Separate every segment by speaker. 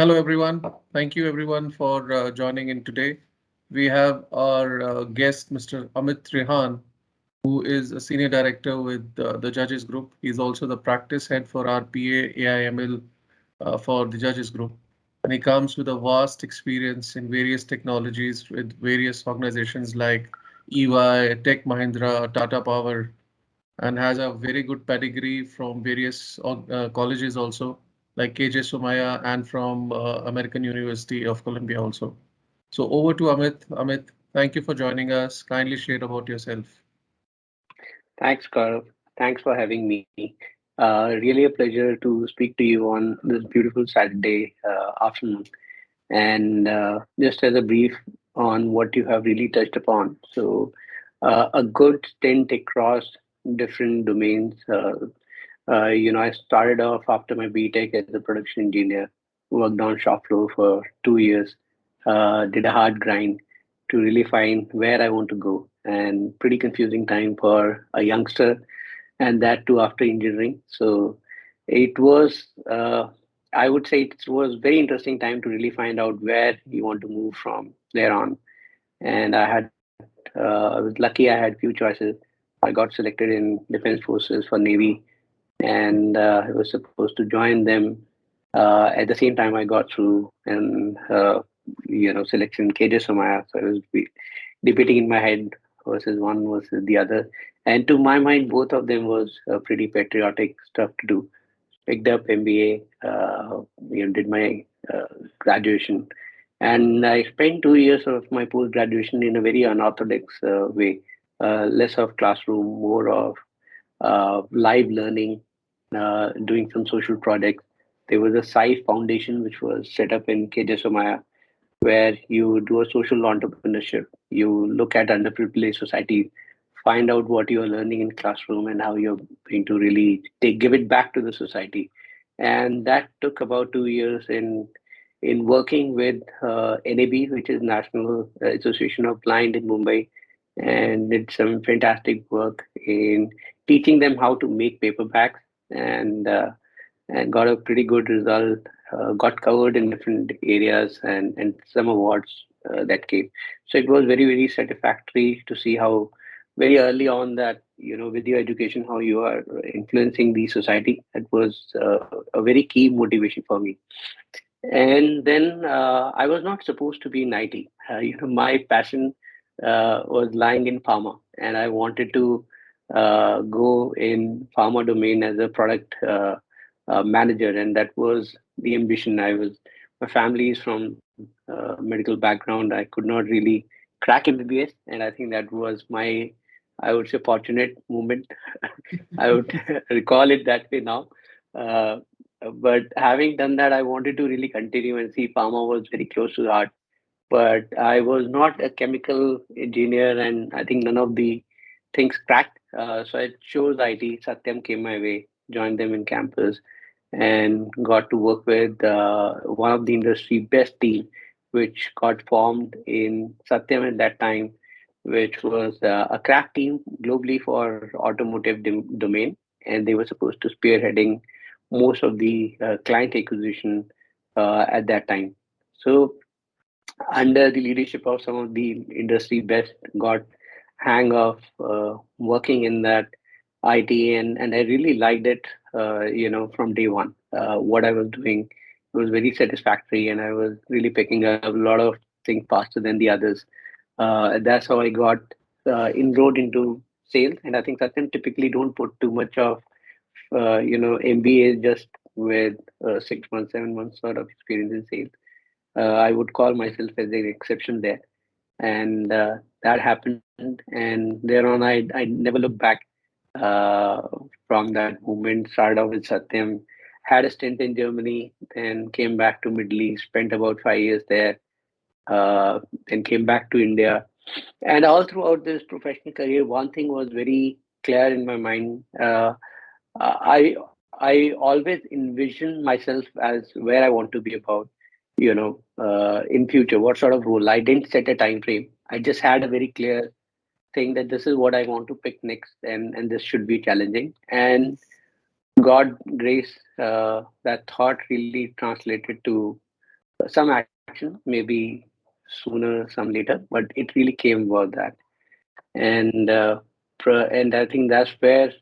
Speaker 1: Hello, everyone. Thank you, everyone, for joining in today. We have our guest, Mr. Amit Trehan, who is a senior director with the Judges Group. He's also the practice head for RPA AIML for the Judges Group. And he comes with a vast experience in various technologies with various organizations like EY, Tech Mahindra, Tata Power, and has a very good pedigree from various colleges also, like KJ Somaya and from American University of Columbia also. So over to Amit. Amit, thank you for joining us. Kindly share about yourself.
Speaker 2: Thanks, Gaurav. Thanks for having me. Really a pleasure to speak to you on this beautiful Saturday afternoon. And just as a brief on what you have really touched upon. A good stint across different domains. I started off after my BTech as a production engineer, worked on shop floor for 2 years, did a hard grind to really find where I want to go. And pretty confusing time for a youngster, and that too after engineering. So it was, I would say, it was very interesting time to really find out where you want to move from there on. And I was lucky. I had few choices. I got selected in Defense Forces for Navy, and I was supposed to join them. At the same time, I got through and selection KJ Somaya. So I was debating in my head versus one versus the other. And to my mind, both of them was pretty patriotic stuff to do. Picked up MBA, did my graduation, and I spent 2 years of my post graduation in a very unorthodox way. Less of classroom, more of live learning, doing some social projects. There was a SAI Foundation which was set up in KJ Somaya, where you do a social entrepreneurship. You look at underprivileged society, find out what you're learning in classroom and how you're going to really give it back to the society. And that took about 2 years in working with NAB, which is National Association of Blind in Mumbai, and did some fantastic work in teaching them how to make paperbacks and and got a pretty good result. Got covered in different areas and some awards that came. So it was very satisfactory to see how very early on that with your education how you are influencing the society. That was a very key motivation for me. And then I was not supposed to be in IT. My passion was lying in pharma, and I wanted to go in pharma domain as a product manager, and that was the ambition. My family is from medical background. I could not really crack MBBS, and I think that was my, I would say, fortunate moment. I would recall it that way now. Uh, but having done that, I wanted to really continue and see pharma was very close to the heart. But I was not a chemical engineer, and I think none of the things cracked. So I chose IT. Satyam came my way, joined them in campus, and got to work with one of the industry best team, which got formed in Satyam at that time, which was a crack team globally for automotive domain, and they were supposed to spearheading most of the client acquisition at that time. So under the leadership of some of the industry best, got hang of working in that IT, and I really liked it. From day one, what I was doing was very satisfactory, and I was really picking up a lot of things faster than the others. That's how I got enrolled into sales, and I think Satyam typically don't put too much of MBA just with 6 months, 7 months sort of experience in sales. I would call myself as an exception there, and that happened. And thereon, I never looked back. Uh, from that moment, started off with Satyam, had a stint in Germany, then came back to Middle East, spent about 5 years there, then came back to India. And all throughout this professional career, one thing was very clear in my mind. I always envision myself as where I want to be about, in future, what sort of role. I didn't set a time frame. I just had a very clear thing that this is what I want to pick next, and this should be challenging. And God grace, that thought really translated to some action, maybe sooner, some later, but it really came about that. And and I think that's where,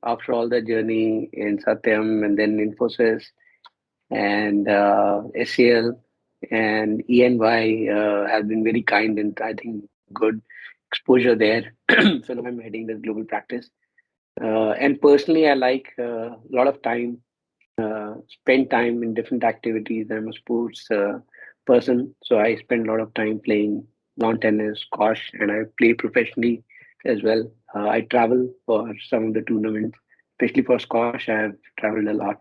Speaker 2: after all the journey in Satyam and then Infosys and SCL and ENY have been very kind, and I think good exposure there. So now I'm heading the global practice. And personally, I like a lot of time, spend time in different activities. I'm a sports person, so I spend a lot of time playing lawn tennis, squash, and I play professionally as well. I travel for some of the tournaments, especially for squash. I have traveled a lot.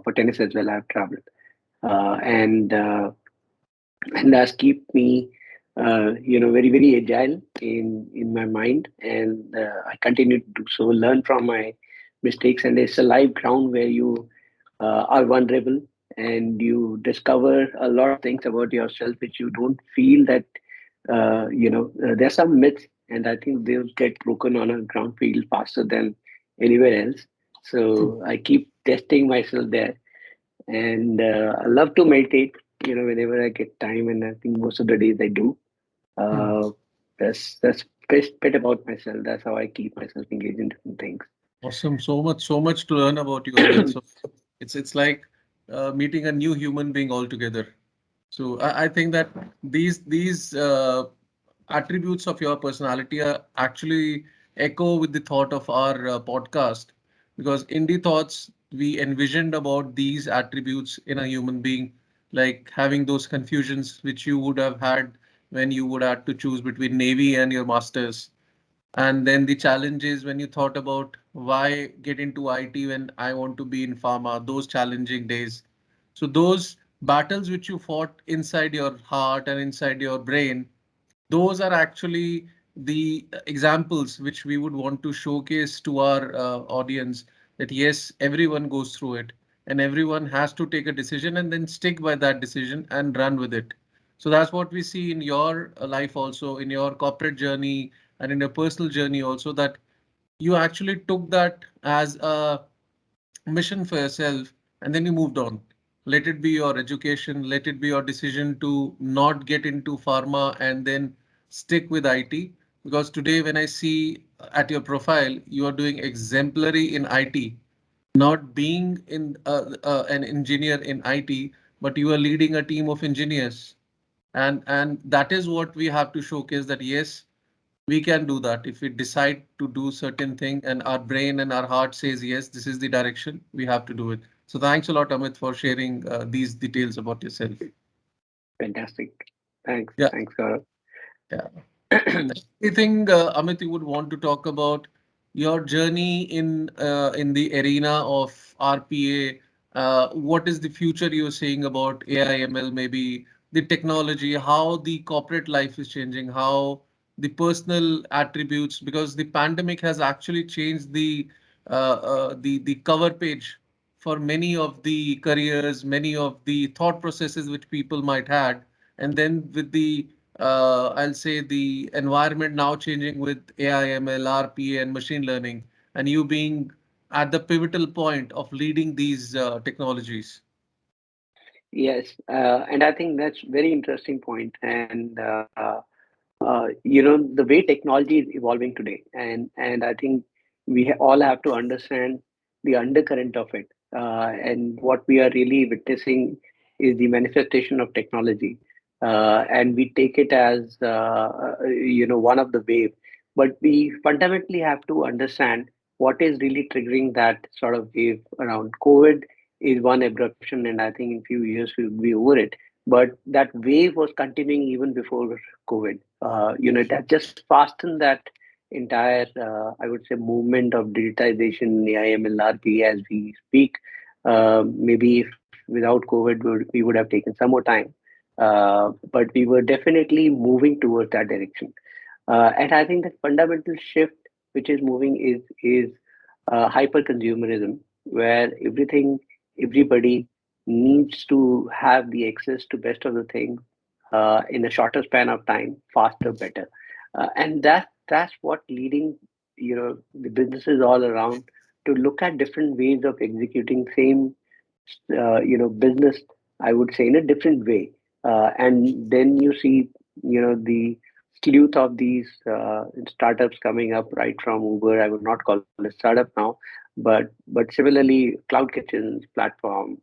Speaker 2: For tennis as well, I've traveled, and that's keep me, very agile in my mind, and I continue to do so, learn from my mistakes, and it's a live ground where you are vulnerable and you discover a lot of things about yourself which you don't feel that, there's some myths, and I think they'll get broken on a ground field faster than anywhere else. So I keep testing myself there, and I love to meditate, whenever I get time, and I think most of the days I do.
Speaker 1: Hmm.
Speaker 2: uh, that's best bit about myself. That's how I keep myself engaged in different things.
Speaker 1: Awesome. So much to learn about you, Amit. So it's like meeting a new human being altogether. So I think that these attributes of your personality are actually echo with the thought of our podcast, because in the thoughts we envisioned about these attributes in a human being, like having those confusions which you would have had when you would have to choose between Navy and your masters. And then the challenge is when you thought about why get into IT when I want to be in pharma, those challenging days. So those battles which you fought inside your heart and inside your brain, those are actually the examples which we would want to showcase to our audience, that yes, everyone goes through it and everyone has to take a decision and then stick by that decision and run with it. So that's what we see in your life also, in your corporate journey and in your personal journey also, that you actually took that as a mission for yourself and then you moved on. Let it be your education, let it be your decision to not get into pharma and then stick with IT. Because today, when I see at your profile, you are doing exemplary in IT, not being in an engineer in IT, but you are leading a team of engineers. And that is what we have to showcase, that yes, we can do that if we decide to do certain thing and our brain and our heart says yes, this is the direction, we have to do it. So thanks a lot, Amit, for sharing these details about yourself.
Speaker 2: Fantastic. Thanks.
Speaker 1: Yeah,
Speaker 2: Thanks, Gaurav.
Speaker 1: yeah. Anything, Amit, you would want to talk about your journey in the arena of RPA? What is the future you're seeing about AIML, maybe the technology, how the corporate life is changing, how the personal attributes, because the pandemic has actually changed the cover page for many of the careers, many of the thought processes which people might had, and then with the I'll say the environment now changing with AI, ML, RPA, and machine learning, and you being at the pivotal point of leading these technologies.
Speaker 2: Yes, and I think that's very interesting point. And the way technology is evolving today, and I think we all have to understand the undercurrent of it. And what we are really witnessing is the manifestation of technology, and we take it as one of the wave. But we fundamentally have to understand what is really triggering that sort of wave around COVID is one abruption, and I think in few years we'll be over it. But that wave was continuing even before COVID. That just fastened that entire, I would say, movement of digitization, AIML, RP as we speak. Maybe if without COVID, we would have taken some more time. But we were definitely moving towards that direction. And I think the fundamental shift which is moving is hyper consumerism, where everybody needs to have the access to best of the things in a shorter span of time, faster, better, and that's what leading the businesses all around to look at different ways of executing same business I would say, in a different way. And then you see, the sleuth of these startups coming up right from Uber. I would not call it startup now, but similarly, cloud kitchens platform,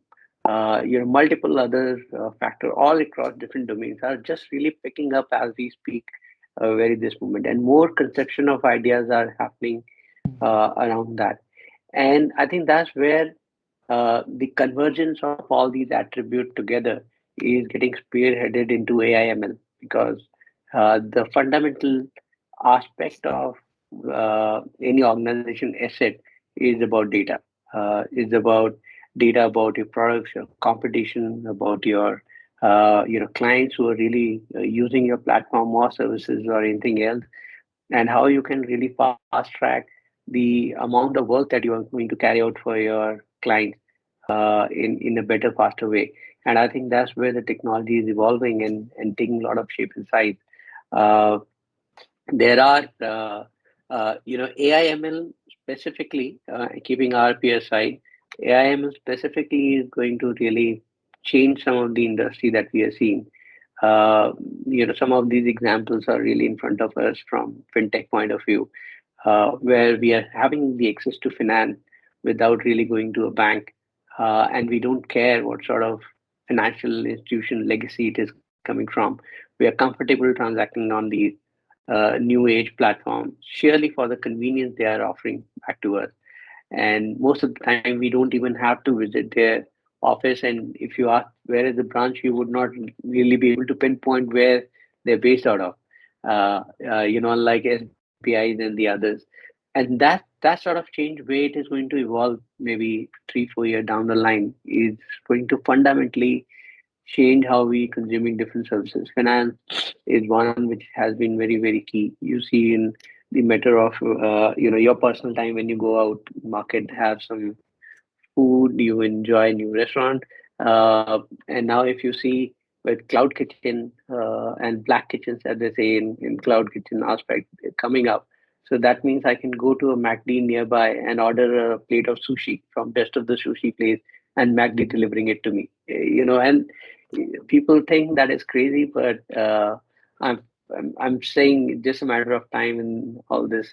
Speaker 2: multiple other factor all across different domains are just really picking up as we speak, very this moment, and more conception of ideas are happening around that. And I think that's where the convergence of all these attributes together is getting spearheaded into AIML, because the fundamental aspect of any organization asset is about data. Is about data about your products, your competition, about your clients who are really using your platform or services or anything else, and how you can really fast track the amount of work that you are going to carry out for your clients in a better, faster way. And I think that's where the technology is evolving and taking a lot of shape and size. Uh, there are, AIML specifically, keeping RP aside, AIML specifically is going to really change some of the industry that we are seeing. Uh, some of these examples are really in front of us from fintech point of view, where we are having the access to finance without really going to a bank, and we don't care what sort of financial institution legacy it is coming from. We are comfortable transacting on these new age platforms, surely for the convenience they are offering back to us. And most of the time, we don't even have to visit their office. And if you ask where is the branch, you would not really be able to pinpoint where they're based out of. Unlike SBIs and the others. And that sort of change, way it is going to evolve, maybe 3 4 years down the line, is going to fundamentally change how we consuming different services. Finance is one which has been very, very key. You see in the matter of your personal time when you go out market, have some food, you enjoy a new restaurant, and now if you see with cloud kitchen and black kitchens, as they say in cloud kitchen aspect coming up. So that means I can go to a MacD nearby and order a plate of sushi from best of the sushi place, and MacD delivering it to me. And people think that is crazy, but I'm, I'm saying it's just a matter of time, and all this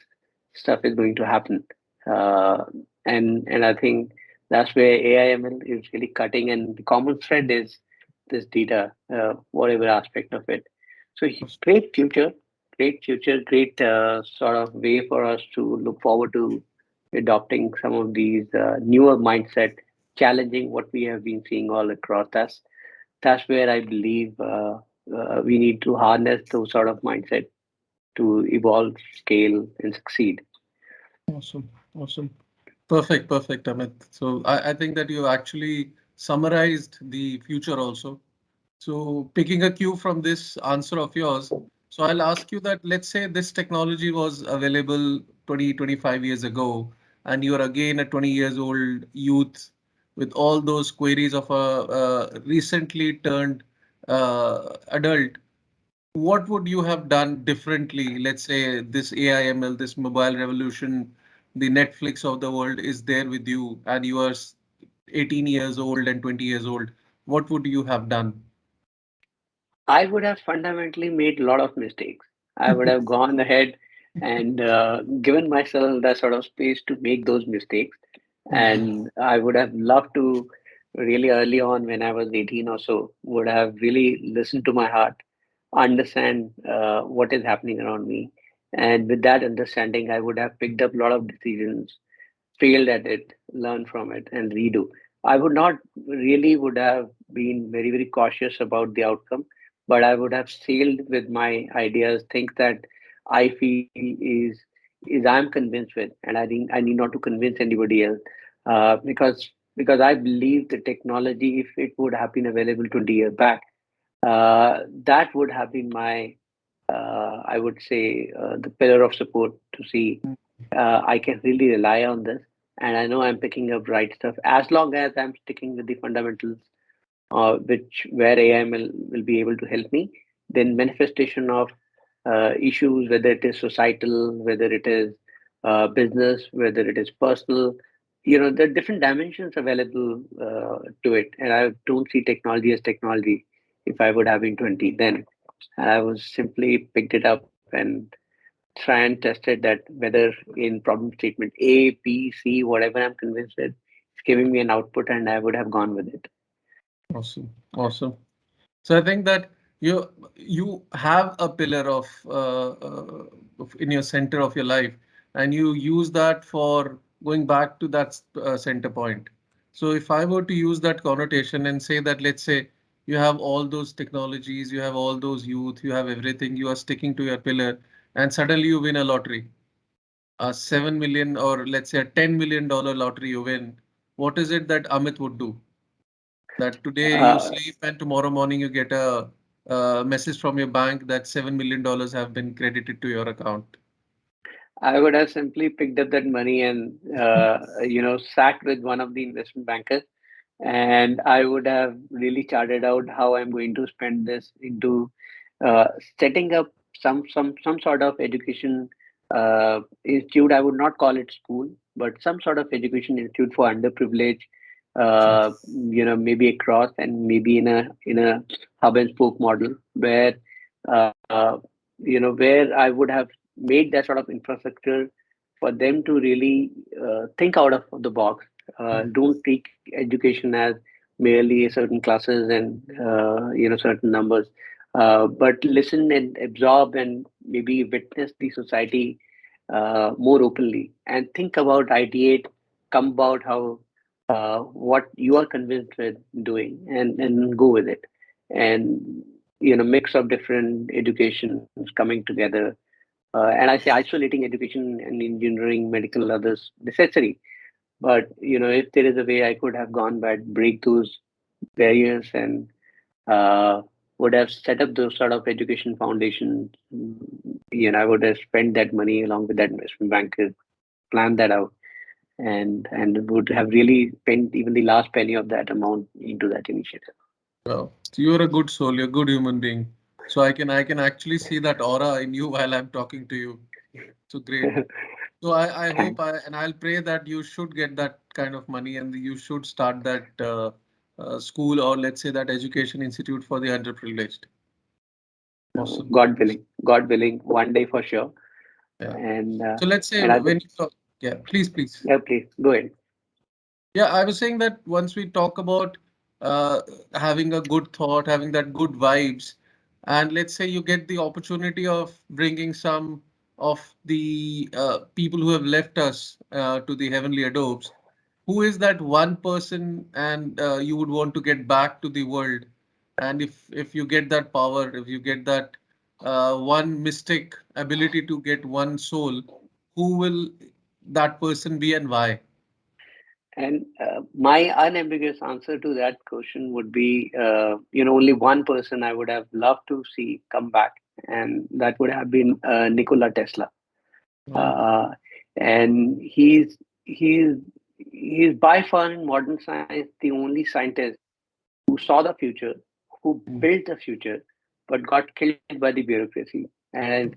Speaker 2: stuff is going to happen. Uh, and I think that's where AIML is really cutting, and the common thread is this data, whatever aspect of it. So great future, great sort of way for us to look forward to adopting some of these newer mindset, challenging what we have been seeing all across. That's where I believe we need to harness those sort of mindset to evolve, scale, and succeed.
Speaker 1: Awesome. Awesome. Perfect, Amit. So I think that you actually summarized the future also. So picking a cue from this answer of yours, so I'll ask you that let's say this technology was available 20, 25 years ago, and you're again a 20 years old youth with all those queries of a recently turned adult. What would you have done differently? Let's say this AIML, this mobile revolution, the Netflix of the world is there with you, and you are 18 years old and 20 years old. What would you have done?
Speaker 2: I would have fundamentally made a lot of mistakes. I would have gone ahead and given myself that sort of space to make those mistakes. And I would have loved to really early on, when I was 18 or so, would have really listened to my heart, understand what is happening around me. And with that understanding, I would have picked up a lot of decisions, failed at it, learn from it, and redo. I would not really would have been very, very cautious about the outcome, but I would have sailed with my ideas, things that I feel is I'm convinced with, and I need not to convince anybody else, because I believe the technology, if it would have been available 20 years back, that would have been my, I would say, the pillar of support to see I can really rely on this, and I know I'm picking up right stuff as long as I'm sticking with the fundamentals, which where AI will be able to help me. Then manifestation of issues, whether it is societal, whether it is business, whether it is personal. there are different dimensions available to it, and I don't see technology as technology. If I would have been 20 then, I was simply picked it up and try and tested that whether in problem statement A, B, C, whatever I'm convinced with, it's giving me an output, and I would have gone with it.
Speaker 1: Awesome. Awesome. So I think that you have a pillar in your center of your life, and you use that for going back to that center point. So if I were to use that connotation and say that, let's say you have all those technologies, you have all those youth, you have everything, you are sticking to your pillar, and suddenly you win a lottery, a 7 million or let's say a $10 million lottery you win. What is it that Amit would do? That today you
Speaker 2: Uh,
Speaker 1: sleep and tomorrow morning you get a message from your bank that $7 million have been credited to your account.
Speaker 2: I would have simply picked up that money and sat with one of the investment bankers, and I would have really charted out how I'm going to spend this into uh, setting up some sort of education institute. I would not call it school, but some sort of education institute for underprivileged.
Speaker 1: Sure.
Speaker 2: Maybe across, and maybe in a hub and spoke model where uh, where I would have made that sort of infrastructure for them to really think out of the box. Don't take education as merely certain classes and certain numbers, but listen and absorb and maybe witness the society more openly, and think about, ideate, come about how what you are convinced with doing, and go with it, and mix of different educations coming together. And I say isolating education and engineering, medical, others necessary. But if there is a way I could have gone back, break those barriers, and uh, would have set up those sort of education foundations. I would have spent that money along with that investment banker, planned that out, and would have really spent even the last penny of that amount into that initiative.
Speaker 1: Well, you're a good soul, you're a good human being. So I can actually see that aura in you while I'm talking to you. So great. So I hope
Speaker 2: Thanks.
Speaker 1: and I'll pray that you should get that kind of money and you should start that school or let's say that education institute for the underprivileged. Awesome.
Speaker 2: God willing, one day for sure.
Speaker 1: Yeah.
Speaker 2: And
Speaker 1: So let's say
Speaker 2: and I
Speaker 1: when
Speaker 2: think,
Speaker 1: you talk, yeah, please.
Speaker 2: yeah, please go ahead.
Speaker 1: Yeah, I was saying that once we talk about uh, having a good thought, having that good vibes, and let's say you get the opportunity of bringing some of the people who have left us to the heavenly adobes, who is that one person and you would want to get back to the world? And if you get that power, if you get that one mystic ability to get one soul, who will that person be and why?
Speaker 2: And my unambiguous answer to that question would be, only one person I would have loved to see come back, and that would have been Nikola Tesla.
Speaker 1: Wow.
Speaker 2: Uh, and he's by far in modern science the only scientist who saw the future, who
Speaker 1: Mm.
Speaker 2: built the future, but got killed by the bureaucracy. And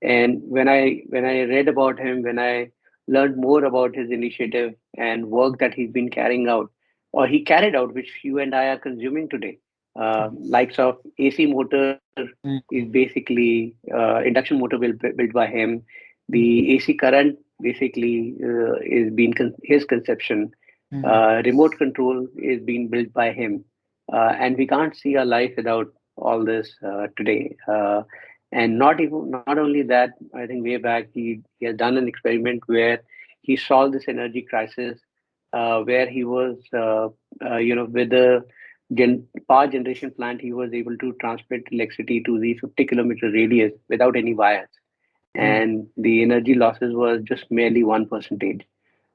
Speaker 2: when I read about him, when I learned more about his initiative and work that he's been carrying out, or he carried out, which you and I are consuming today, likes of AC motor is
Speaker 1: Mm.
Speaker 2: basically induction motor built by him.
Speaker 1: Mm.
Speaker 2: The AC current basically is being his conception.
Speaker 1: Mm.
Speaker 2: Remote control is being built by him, and we can't see our life without all this today. And not only that, I think way back he has done an experiment where he solved this energy crisis, where he was with the power generation plant, he was able to transmit electricity to the 50-kilometer radius without any wires,
Speaker 1: Mm.
Speaker 2: and the energy losses was just merely 1%.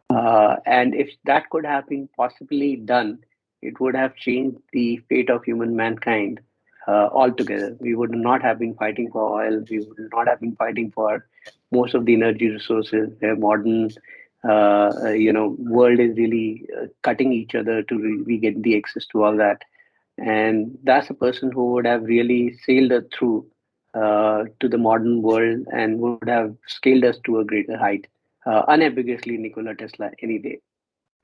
Speaker 2: And if that could have been possibly done, it would have changed the fate of human mankind altogether. We would not have been fighting for oil. We would not have been fighting for most of the energy resources. The modern, world is really cutting each other to we get the access to all that. And that's a person who would have really sailed us through to the modern world and would have scaled us to a greater height. Unambiguously, Nikola Tesla any day.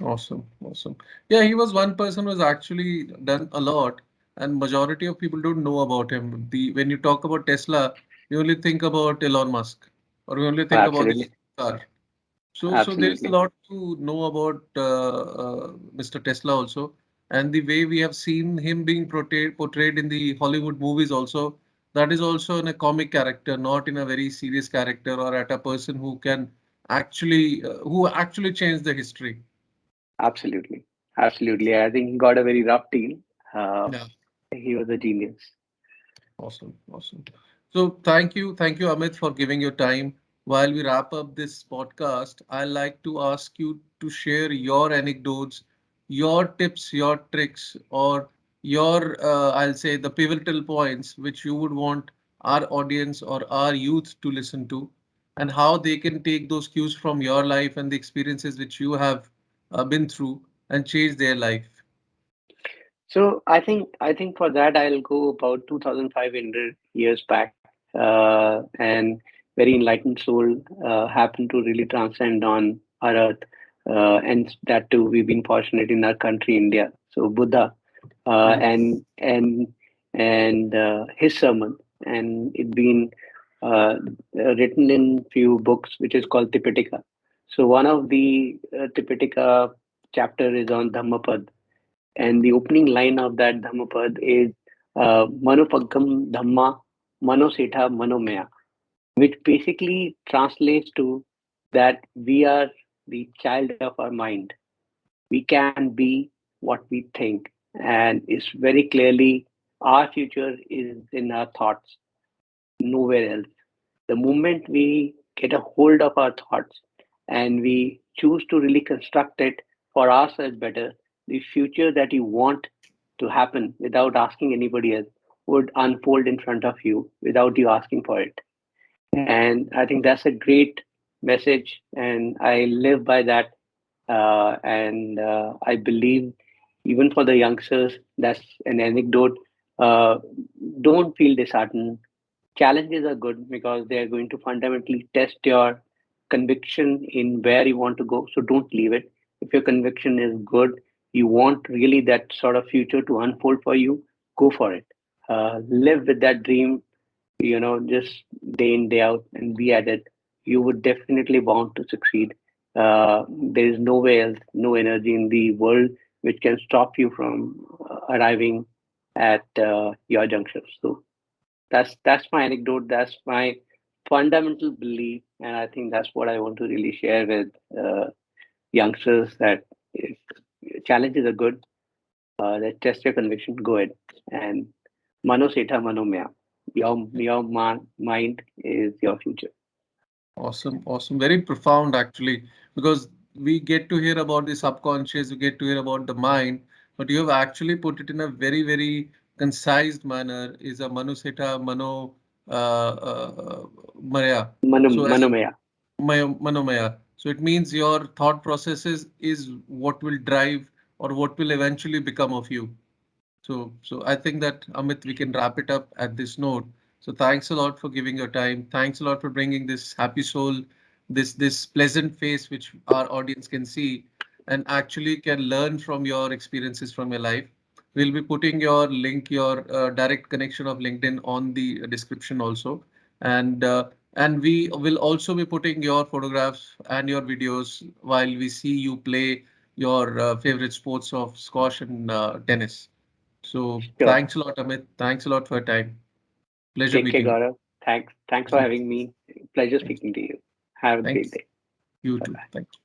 Speaker 1: Awesome, awesome. Yeah, he was one person who's actually done a lot, and majority of people don't know about him. The when you talk about Tesla, we only think about Elon Musk, or we only think about the
Speaker 2: Absolutely,
Speaker 1: car. So there is a
Speaker 2: absolutely,
Speaker 1: lot to know about Mr. Tesla also, and the way we have seen him being portrayed in the Hollywood movies also. That is also in a comic character, not in a very serious character or at a person who can who actually changed the history.
Speaker 2: absolutely, absolutely. I think he got a very rough deal. Uh,
Speaker 1: Yeah.
Speaker 2: he was a genius.
Speaker 1: Awesome, awesome. So thank you, Amit, for giving your time. While we wrap up this podcast, I like to ask you to share your anecdotes, your tips, your tricks, or your, I'll say, the pivotal points which you would want our audience or our youth to listen to, and how they can take those cues from your life and the experiences which you have been through and change their life.
Speaker 2: So I think for that I'll go about 2,500 years back, and very enlightened soul happened to really transcend on our earth, and that too we've been fortunate in our country, India. So Buddha, uh,
Speaker 1: Yes.
Speaker 2: and and and his sermon, and it been uh, written in few books, which is called Tipitaka. So one of the Tipitaka chapter is on Dhammapad, and the opening line of that Dhammapad is Manupagam Dhamma Manosetha Manomaya, which basically translates to that we are the child of our mind. We can be what we think, and it's very clearly our future is in our thoughts, nowhere else. The moment we get a hold of our thoughts and we choose to really construct it for ourselves better, the future that you want to happen without asking anybody else would unfold in front of you without you asking for it. And I think that's a great message, and I live by that. And I believe even for the youngsters, that's an anecdote. Uh, don't feel disheartened. Challenges are good because they are going to fundamentally test your conviction in where you want to go. So don't leave it. If your conviction is good, you want really that sort of future to unfold for you, go for it. Live with that dream, just day in, day out, and be at it. You would definitely bound to succeed. There is no way else, no energy in the world which can stop you from arriving at your juncture. So that's my anecdote. That's my fundamental belief, and I think that's what I want to really share with youngsters. That if challenges are good, that test your conviction. Go ahead and mano setha mano maya. Your mind is your future.
Speaker 1: Awesome, awesome. Very profound actually, because we get to hear about the subconscious, we get to hear about the mind, but you have actually put it in a very, very concise manner. Is a manuseta mano maya. So as
Speaker 2: Manomaya.
Speaker 1: manomaya. So it means your thought processes is what will drive or what will eventually become of you. So I think that Amit, we can wrap it up at this note. So thanks a lot for giving your time. Thanks a lot for bringing this happy soul, this pleasant face which our audience can see and actually can learn from your experiences from your life. We'll be putting your link, your direct connection of LinkedIn on the description also, and we will also be putting your photographs and your videos while we see you play your favorite sports of squash and tennis. So
Speaker 2: Sure.
Speaker 1: thanks a lot, Amit. Thanks a lot for your time. Pleasure
Speaker 2: Take care,
Speaker 1: meeting
Speaker 2: Gaurav. Thanks. Thanks for
Speaker 1: you.
Speaker 2: having me. Pleasure
Speaker 1: Thanks.
Speaker 2: speaking to you. Have a great
Speaker 1: Thanks.
Speaker 2: day.
Speaker 1: You
Speaker 2: Bye.
Speaker 1: too. Thank you.